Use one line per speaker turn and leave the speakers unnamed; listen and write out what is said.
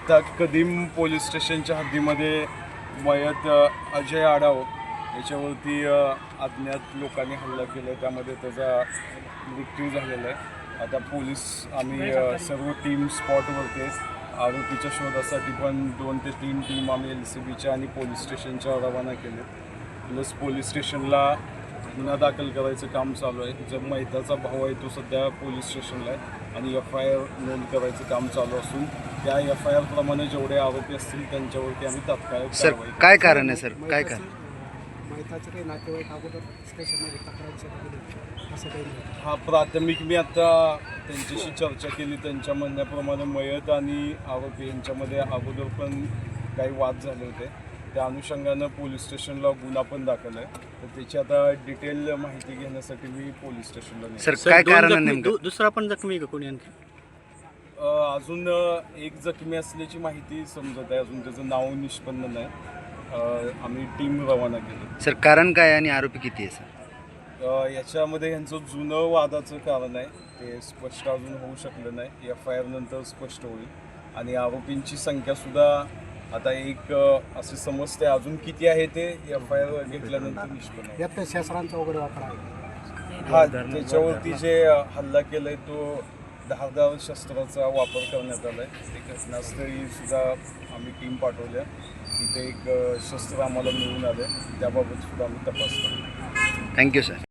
आत्ता कदीम पोलीस स्टेशनच्या हद्दीमध्ये मयत अजय आडाव याच्यावरती अज्ञात लोकांनी हल्ला केला आहे, त्यामध्ये त्याचा मृत्यू झालेला आहे. आता पोलीस आम्ही सर्व टीम स्पॉटवरती आहे. आरोपीच्या शोधासाठी पण 2 ते 3 टीम आम्ही LCBच्या आणि पोलीस स्टेशनच्या रवाना केले. प्लस पोलीस स्टेशनला गुन्हा दाखल करायचं काम चालू आहे. जो मैताचा भाऊ आहे तो सध्या पोलीस स्टेशनला आहे आणि FIR नोंद करायचं काम चालू असून त्या FIR प्रमाणे जेवढे आरोपी असतील त्यांच्यावरती आम्ही तात्काळ कारवाई.
काय कारण आहे सर? काय कारण?
मैताचे काही नातेवाईक अगोदर स्टेशनमध्ये तक्रार असं काही नाही.
हा प्राथमिक मी आता त्यांच्याशी चर्चा केली. त्यांच्या म्हणण्याप्रमाणे मयत आणि आरोपी यांच्यामध्ये अगोदर पण काही वाद झाले होते. त्या अनुषंगानं पोलीस स्टेशनला गुन्हा पण दाखल आहे. तर त्याची आता डिटेल माहिती घेण्यासाठी मी पोलीस स्टेशनला
सर काय कारण आहे नेमकं?
दुसरा पण जखमी आहे का कोणी आणखी?
अजून एक जखमी असल्याची माहिती समजत आहे. अजून त्याचं नाव निष्पन्न नाही. आम्ही टीम रवाना केली.
सर कारण काय आणि आरोपी किती आहे सर?
याच्यामध्ये यांचं जुनं वादाचं कारण आहे, ते स्पष्ट अजून होऊ शकलं नाही. FIR नंतर स्पष्ट होईल. आणि आरोपींची संख्यासुद्धा आता एक असे समजते, अजून किती आहे ते FIR घेतल्यानंतर निष्पन्न होईल.
यात शस्त्रांचा वगैरे वापर आहे?
हा, त्याच्यावरती जे हल्ला केला आहे तो धारदार शस्त्राचा वापर करण्यात आला आहे. ते घटनास्थळी सुद्धा आम्ही टीम पाठवल्या. तिथे एक शस्त्र आम्हाला मिळून आलं, त्याबाबत सुद्धा आम्ही तपास करतो.
Thank you sir.